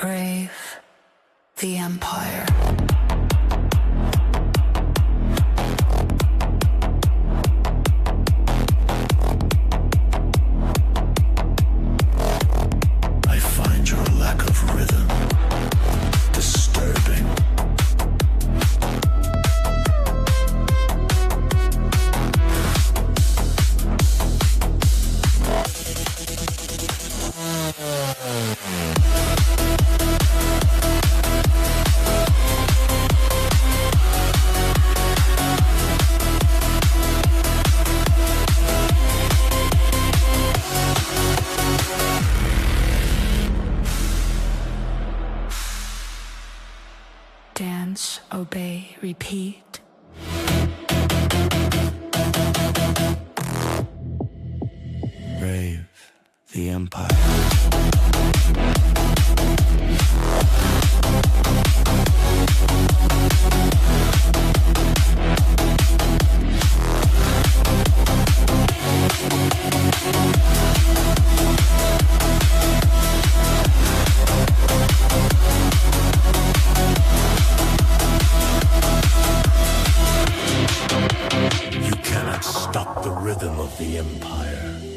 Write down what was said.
Rave the Empire. I find your lack of rhythm disturbing. Dance, obey, repeat. Rave the Empire. You cannot stop the rhythm of the Empire.